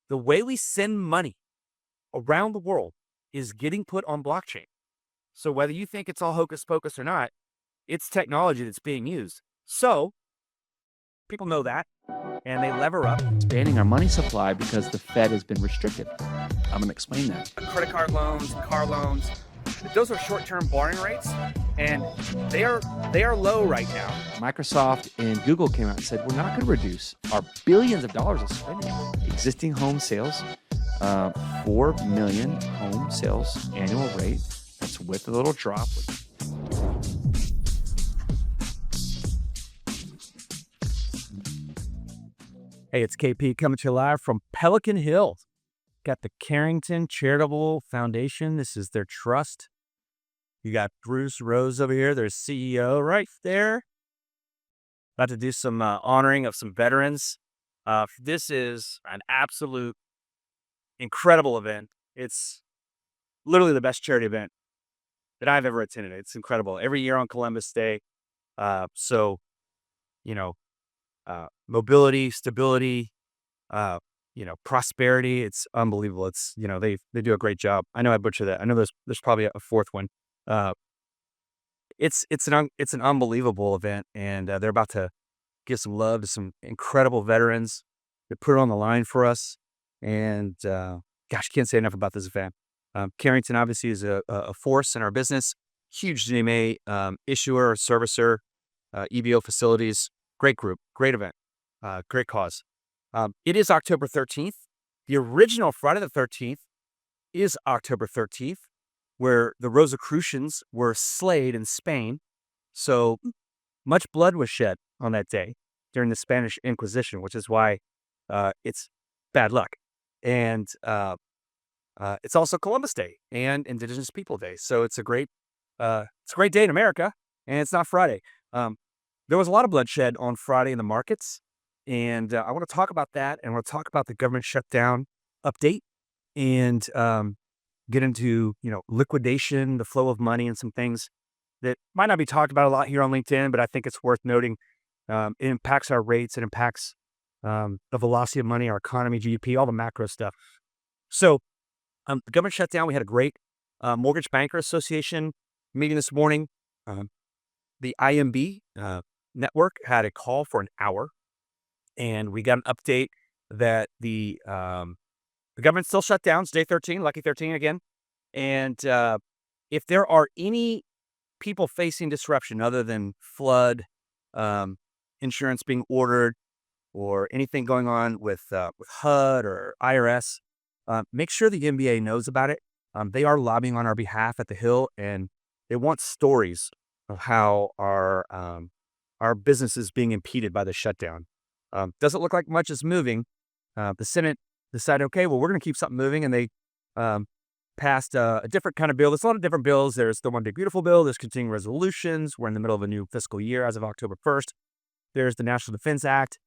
the way we send money around the world is getting put on blockchain. So whether you think it's all hocus pocus or not, it's technology that's being used. So people know that and they lever up. Expanding our money supply because the Fed has been restricted. I'm going to explain that. Credit card loans, car loans, those are short-term borrowing rates, and they are low right now. Microsoft and Google came out and said, we're not going to reduce our billions of dollars of spending. Existing home sales, 4 million home sales annual rate. That's with a little drop. Hey, it's KP coming to you live from Pelican Hill. Got the Carrington Charitable Foundation. This is their trust. You got Bruce Rose over here, their CEO right there. About to do some honoring of some veterans. This is an absolute incredible event. It's literally the best charity event that I've ever attended. It's incredible. Every year on Columbus Day. Mobility, stability, prosperity. It's unbelievable. It's, they do a great job. I know I butchered that. I know there's probably a fourth one. It's an unbelievable event, and they're about to give some love to some incredible veterans that put it on the line for us. And gosh, can't say enough about this event. Carrington obviously is a force in our business. Huge GMA issuer, servicer, EBO facilities. Great group, great event, great cause. It is October 13th. The original Friday the 13th is October 13th, where the Rosicrucians were slayed in Spain. So much blood was shed on that day during the Spanish Inquisition, which is why it's bad luck. And it's also Columbus Day and Indigenous People Day. So it's a great day in America, and it's not Friday. There was a lot of bloodshed on Friday in the markets, and I want to talk about that, and I want to talk about the government shutdown update, and get into liquidation, the flow of money, and some things that might not be talked about a lot here on LinkedIn, but I think it's worth noting. It impacts our rates, it impacts the velocity of money, our economy, GDP, all the macro stuff. So the government shutdown, we had a great Mortgage Banker Association meeting this morning. The IMB network had a call for an hour, and we got an update that the government still shut down. It's day 13, lucky 13 again. And if there are any people facing disruption other than flood, insurance being ordered, or anything going on with HUD or IRS, make sure the NBA knows about it. They are lobbying on our behalf at the Hill, and they want stories of how our business is being impeded by the shutdown. Doesn't look like much is moving. The Senate decided, okay, well, we're going to keep something moving, and they passed a different kind of bill. There's a lot of different bills. There's the One Big Beautiful Bill. There's continuing resolutions. We're in the middle of a new fiscal year as of October 1st. There's the National Defense Act.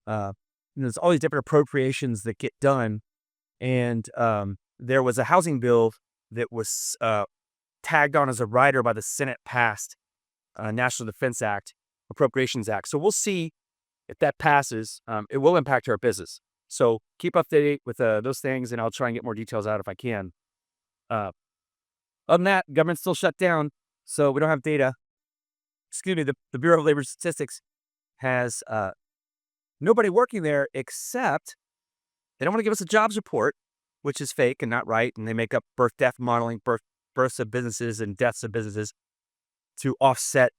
There's all these different appropriations that get done. And there was a housing bill that was tagged on as a rider by the Senate passed National Defense Act, Appropriations Act. So we'll see if that passes. It will impact our business. So keep up to date with those things, and I'll try and get more details out if I can. Other than that, government's still shut down, so we don't have data. Excuse me, the Bureau of Labor Statistics has nobody working there, except they don't want to give us a jobs report, which is fake and not right, and they make up birth-death modeling, births of businesses and deaths of businesses to offset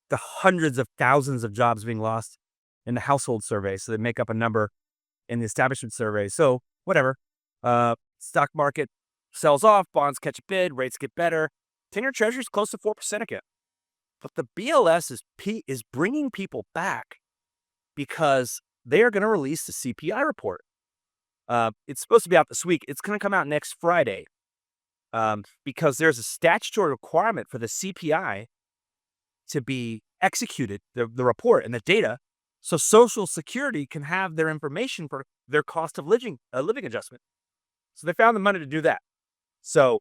the hundreds of thousands of jobs being lost in the household survey. So they make up a number in the establishment survey. So whatever. Stock market sells off, bonds catch a bid, rates get better. 10-year Treasury's close to 4% again. But the BLS is bringing people back because they are going to release the CPI report. It's supposed to be out this week. It's going to come out next Friday because there's a statutory requirement for the CPI to be executed, the report and the data, so Social Security can have their information for their cost of living adjustment. So they found the money to do that. So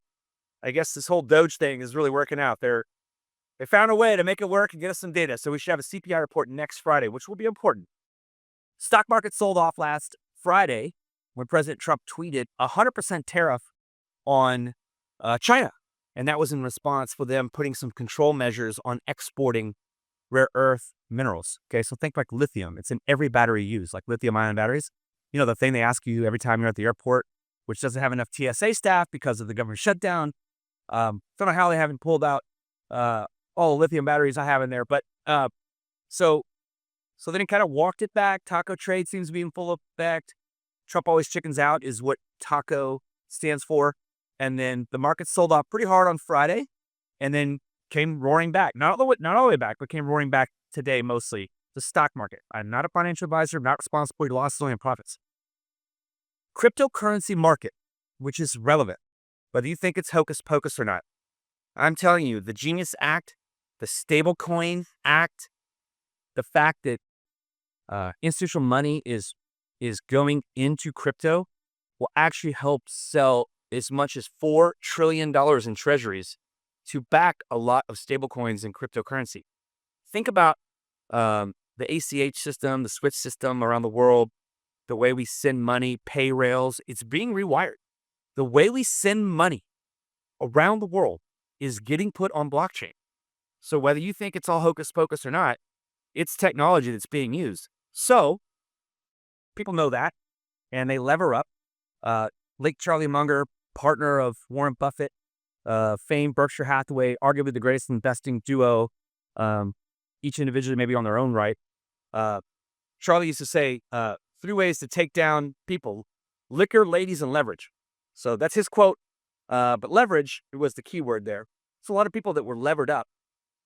I guess this whole Doge thing is really working out. They found a way to make it work and get us some data. So we should have a CPI report next Friday, which will be important. Stock market sold off last Friday, when President Trump tweeted 100% tariff on China. And that was in response for them putting some control measures on exporting rare earth minerals. Okay, so think like lithium. It's in every battery used, like lithium ion batteries. You know, the thing they ask you every time you're at the airport, which doesn't have enough TSA staff because of the government shutdown. Don't know how they haven't pulled out all the lithium batteries I have in there, but so so then it kind of walked it back. Taco trade seems to be in full effect. Trump always chickens out is what taco stands for. And then the market sold off pretty hard on Friday and then came roaring back. Not all the way back, but came roaring back today mostly. The stock market. I'm not a financial advisor. I'm not responsible for your losses, only profits. Cryptocurrency market, which is relevant, whether you think it's hocus pocus or not. I'm telling you, the Genius Act, the Stablecoin Act, the fact that institutional money is going into crypto will actually help sell as much as $4 trillion in treasuries to back a lot of stablecoins and cryptocurrency. Think about the ACH system, the switch system around the world, the way we send money, pay rails, it's being rewired. The way we send money around the world is getting put on blockchain. So whether you think it's all hocus pocus or not, it's technology that's being used. So people know that, and they lever up. Lake Charlie Munger, partner of Warren Buffett, famed Berkshire Hathaway, arguably the greatest investing duo, each individually maybe on their own right. Charlie used to say, 3 ways to take down people: liquor, ladies, and leverage. So that's his quote. But leverage was the key word there. It's a lot of people that were levered up.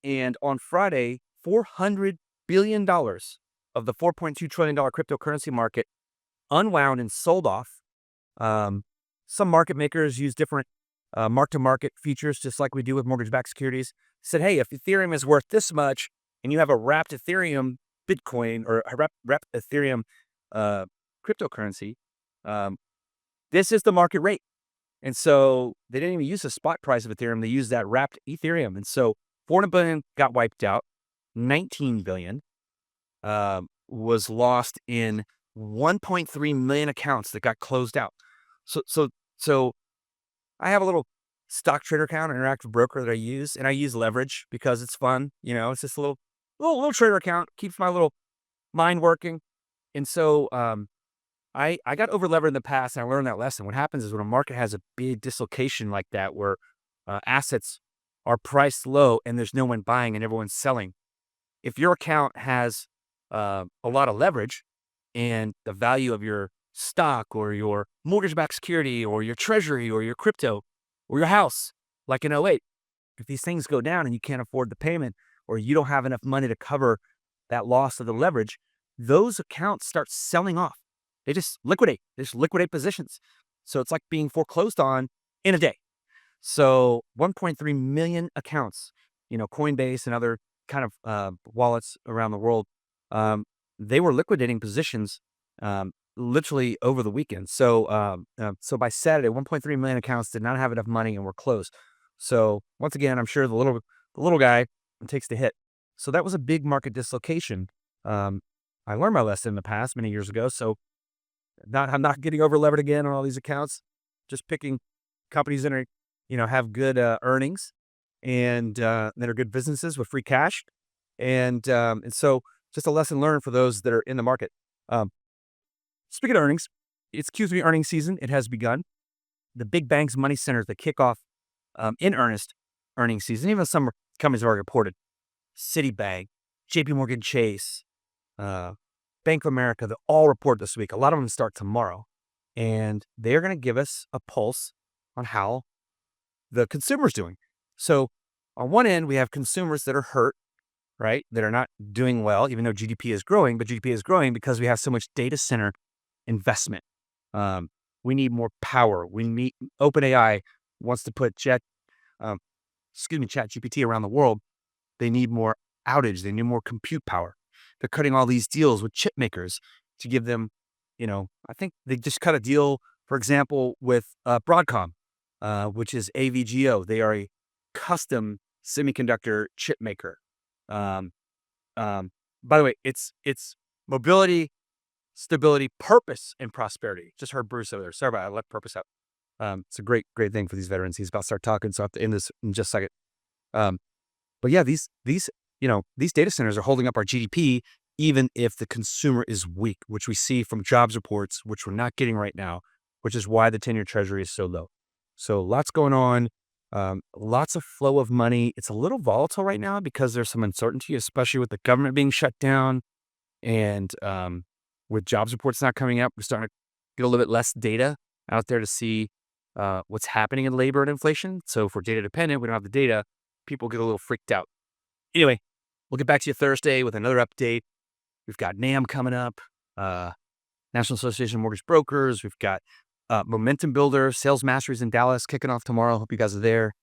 And on Friday, $400 billion of the $4.2 trillion cryptocurrency market unwound and sold off. Some market makers use different mark-to-market features, just like we do with mortgage-backed securities. Said, hey, if Ethereum is worth this much and you have a wrapped Ethereum Bitcoin or a wrapped Ethereum cryptocurrency, this is the market rate. And so they didn't even use the spot price of Ethereum. They used that wrapped Ethereum. And so 400 billion got wiped out. 19 billion was lost in 1.3 million accounts that got closed out. So I have a little stock trader account, an interactive broker that I use, and I use leverage because it's fun. You know, it's just a little trader account, keeps my little mind working. And so I got over levered in the past, and I learned that lesson. What happens is when a market has a big dislocation like that, where assets are priced low and there's no one buying and everyone's selling, if your account has a lot of leverage and the value of your stock or your mortgage-backed security or your treasury or your crypto or your house, like in '08, if these things go down and you can't afford the payment or you don't have enough money to cover that loss of the leverage, those accounts start selling off. They just liquidate. They just liquidate positions. So it's like being foreclosed on in a day. So 1.3 million accounts, you know, Coinbase and other kind of wallets around the world, they were liquidating positions literally over the weekend. So so by Saturday, 1.3 million accounts did not have enough money and were closed. So once again, I'm sure the little guy takes the hit. So that was a big market dislocation. I learned my lesson in the past many years ago. So I'm not getting over levered again on all these accounts. Just picking companies that are, you know, have good earnings and that are good businesses with free cash. And so just a lesson learned for those that are in the market. Speaking of earnings, it's Q3 earnings season. It has begun. The big banks, money centers that kick off in earnest earnings season. Even some companies have already reported. Citibank, JP Morgan Chase, Bank of America, they all report this week. A lot of them start tomorrow. And they're going to give us a pulse on how the consumer's doing. So on one end, we have consumers that are hurt, right? That are not doing well, even though GDP is growing, but GDP is growing because we have so much data center investment. We need more power. We need OpenAI wants to put ChatGPT around the world. They need more outage. They need more compute power. They're cutting all these deals with chip makers to give them, you know, I think they just cut a deal, for example, with Broadcom, which is AVGO. They are a custom semiconductor chip maker. By the way, it's mobility stability, purpose, and prosperity. Just heard Bruce over there. Sorry about that. I left purpose out. It's a great thing for these veterans. He's about to start talking, so I have to end this in just a second. But yeah, these data centers are holding up our GDP, even if the consumer is weak, which we see from jobs reports, which we're not getting right now, which is why the 10-year treasury is so low. So lots going on, lots of flow of money. It's a little volatile right now because there's some uncertainty, especially with the government being shut down and with jobs reports not coming up. We're starting to get a little bit less data out there to see what's happening in labor and inflation. So if we're data dependent, we don't have the data, people get a little freaked out. Anyway, we'll get back to you Thursday with another update. We've got NAM coming up, National Association of Mortgage Brokers. We've got Momentum Builder, Sales Masteries in Dallas kicking off tomorrow. Hope you guys are there.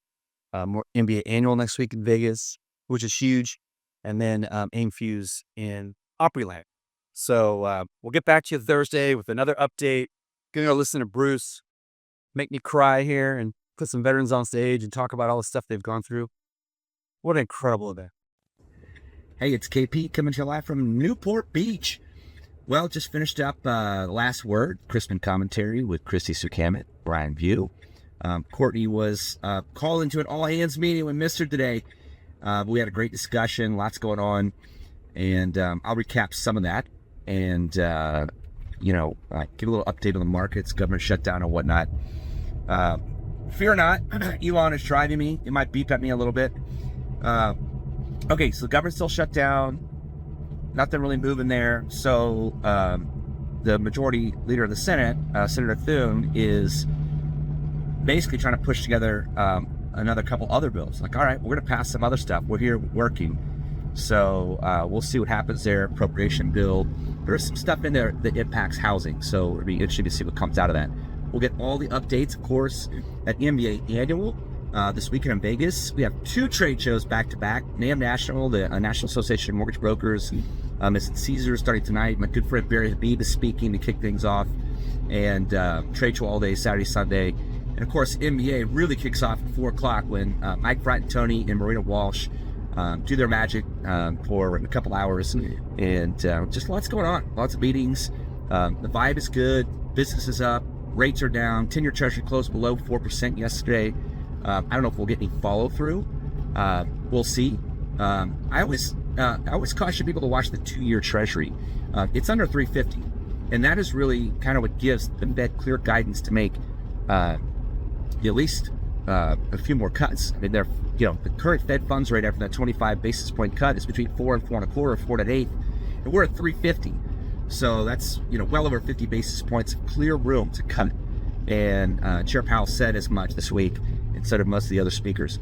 More NBA Annual next week in Vegas, which is huge. And then AIM Fuse in Opryland. So we'll get back to you Thursday with another update. Gonna go listen to Bruce make me cry here and put some veterans on stage and talk about all the stuff they've gone through. What an incredible event. Hey, it's KP coming to you live from Newport Beach. Well, just finished up Last Word, Crispin commentary with Christy Sukamet, Brian View. Courtney was called into an all-hands meeting. We missed her today. We had a great discussion, lots going on, and I'll recap some of that and, give a little update on the markets, government shutdown and whatnot. Fear not, Elon is driving me. It might beep at me a little bit. Okay, so the government's still shut down. Nothing really moving there. So the majority leader of the Senate, Senator Thune, is basically trying to push together another couple other bills. Like, all right, we're going to pass some other stuff. We're here working. So we'll see what happens there. Appropriation bill. There's some stuff in there that impacts housing. So it'll be interesting to see what comes out of that. We'll get all the updates, of course, at NBA Annual. This weekend in Vegas, we have 2 trade shows back-to-back. NAM National, the National Association of Mortgage Brokers, is at Caesars starting tonight. My good friend Barry Habib is speaking to kick things off. And trade show all day, Saturday, Sunday. And, of course, NBA really kicks off at 4 o'clock when Mike Fratantoni and Marina Walsh do their magic for a couple hours. And just lots going on, lots of meetings. The vibe is good. Business is up. Rates are down. 10-year Treasury closed below 4% yesterday. I don't know if we'll get any follow through. We'll see. I always caution people to watch the 2-year Treasury. It's under 350, and that is really kind of what gives the Fed clear guidance to make at least a few more cuts. I mean, the current Fed funds rate after that 25 basis point cut is between 4 and 4.25, or 4 and 8, and we're at 350. So that's well over 50 basis points of clear room to cut. And Chair Powell said as much this week. Instead of most of the other speakers,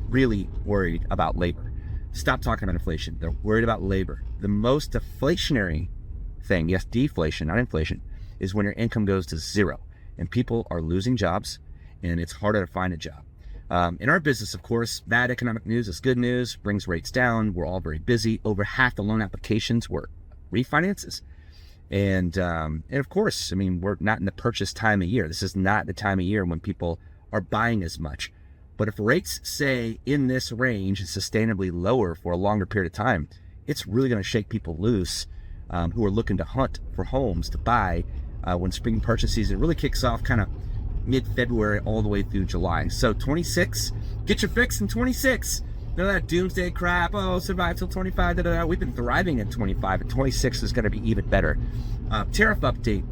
really worried about labor. Stop talking about inflation. They're worried about labor. The most deflationary thing, yes, deflation, not inflation, is when your income goes to zero and people are losing jobs and it's harder to find a job. In our business, of course, bad economic news is good news, brings rates down. We're all very busy. Over half the loan applications were refinances. And of course, I mean, we're not in the purchase time of year. This is not the time of year when people are buying as much. But if rates stay in this range and sustainably lower for a longer period of time, it's really going to shake people loose who are looking to hunt for homes to buy when spring purchase season really kicks off kind of mid-February all the way through July. So 26, get your fix in 26. None of that doomsday crap, survive till 25, We've been thriving at 25, and 26 is going to be even better. Tariff update.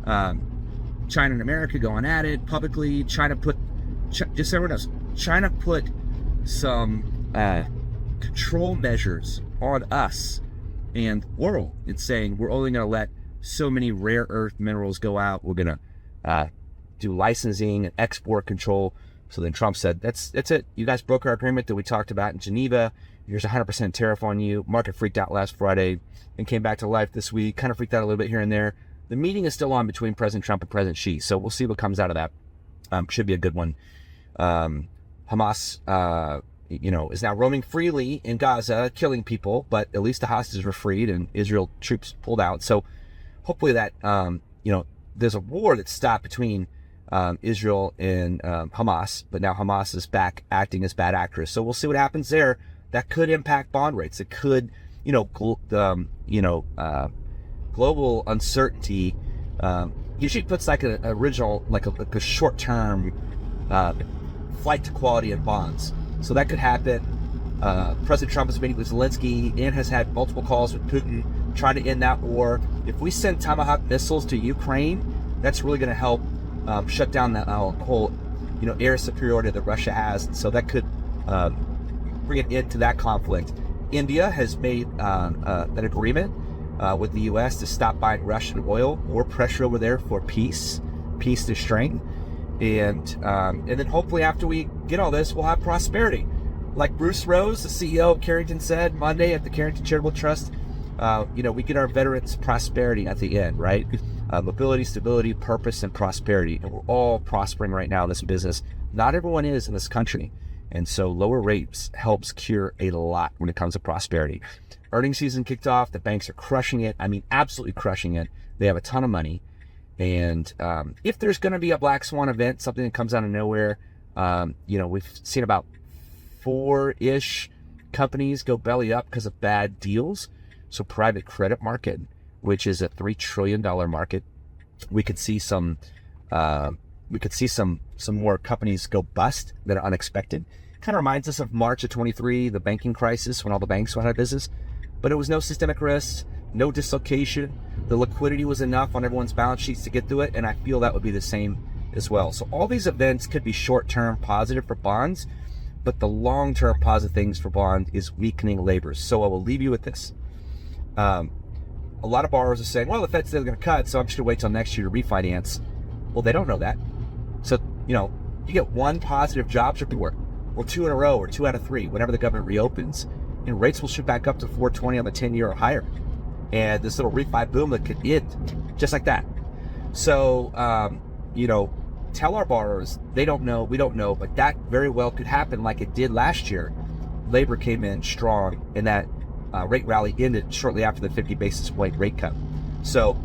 China and America going at it publicly. China put some control measures on us and the world. It's saying we're only going to let so many rare earth minerals go out. We're going to do licensing and export control. So then Trump said, that's it. You guys broke our agreement that we talked about in Geneva. Here's 100% tariff on you. Market freaked out last Friday and came back to life this week. Kind of freaked out a little bit here and there. The meeting is still on between President Trump and President Xi. So we'll see what comes out of that. Should be a good one. Hamas, is now roaming freely in Gaza, killing people, but at least the hostages were freed and Israel troops pulled out. So hopefully that, there's a war that's stopped between Israel and Hamas, but now Hamas is back acting as bad actors. So we'll see what happens there. That could impact bond rates. It could, global uncertainty usually puts like a original, like a short-term flight to quality in bonds. So that could happen. President Trump is meeting with Zelensky and has had multiple calls with Putin trying to end that war. If we send Tomahawk missiles to Ukraine, that's really going to help shut down that whole, air superiority that Russia has. And so that could bring an end to that conflict. India has made an agreement with the U.S. to stop buying Russian oil. More pressure over there for peace to strength. And then hopefully after we get all this, we'll have prosperity. Like Bruce Rose, the CEO of Carrington, said Monday at the Carrington Charitable Trust, we get our veterans prosperity at the end, right? Mobility, stability, purpose, and prosperity. And we're all prospering right now in this business. Not everyone is in this country. And so lower rates helps cure a lot when it comes to prosperity. Earnings season kicked off. The banks are crushing it. I mean, absolutely crushing it. They have a ton of money. And if there's going to be a black swan event, something that comes out of nowhere, we've seen about 4-ish companies go belly up because of bad deals. So private credit market, which is a $3 trillion market, we could see some more companies go bust that are unexpected. Kind of reminds us of March of 23, the banking crisis when all the banks went out of business. But it was no systemic risk, no dislocation. The liquidity was enough on everyone's balance sheets to get through it, and I feel that would be the same as well. So all these events could be short-term positive for bonds, but the long-term positive things for bond is weakening labor. So I will leave you with this. A lot of borrowers are saying, well, the Fed's still going to cut, so I'm just going to wait till next year to refinance. Well, they don't know that. So, you get one positive jobs report, or 2 in a row, or 2 out of 3, whenever the government reopens, and rates will shoot back up to 4.20 on the 10-year or higher. And this little refi boom that could end just like that. So, tell our borrowers, they don't know, we don't know, but that very well could happen like it did last year. Labor came in strong, and that rate rally ended shortly after the 50 basis point rate cut. So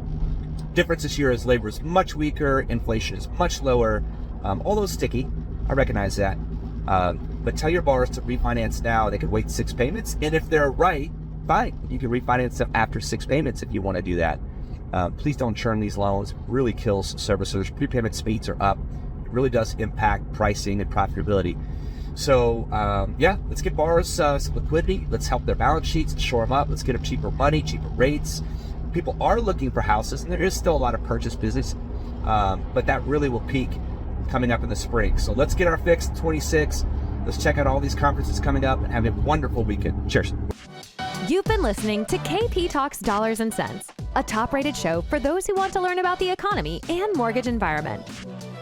difference this year is labor is much weaker, inflation is much lower, although sticky, I recognize that. But tell your borrowers to refinance now. They could wait 6 payments, and if they're right, fine, you can refinance them after 6 payments if you want to do that. Please don't churn these loans. It really kills servicers. Prepayment speeds are up. It really does impact pricing and profitability. So let's get borrowers some liquidity. Let's help their balance sheets and shore them up. Let's get them cheaper money, cheaper rates. People are looking for houses, and there is still a lot of purchase business, but that really will peak coming up in the spring. So let's get our fix 26. Let's check out all these conferences coming up and have a wonderful weekend. Cheers. You've been listening to KP Talks Dollars and Cents, a top-rated show for those who want to learn about the economy and mortgage environment.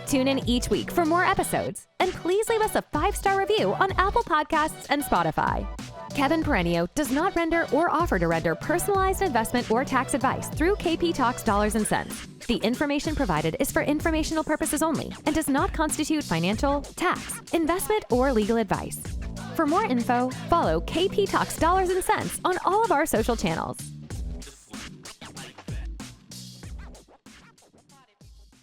Tune in each week for more episodes, and please leave us a 5-star review on Apple Podcasts and Spotify. Kevin Perenio does not render or offer to render personalized investment or tax advice through KP Talks Dollars and Cents. The information provided is for informational purposes only and does not constitute financial, tax, investment, or legal advice. For more info, follow KP Talks Dollars and Cents on all of our social channels.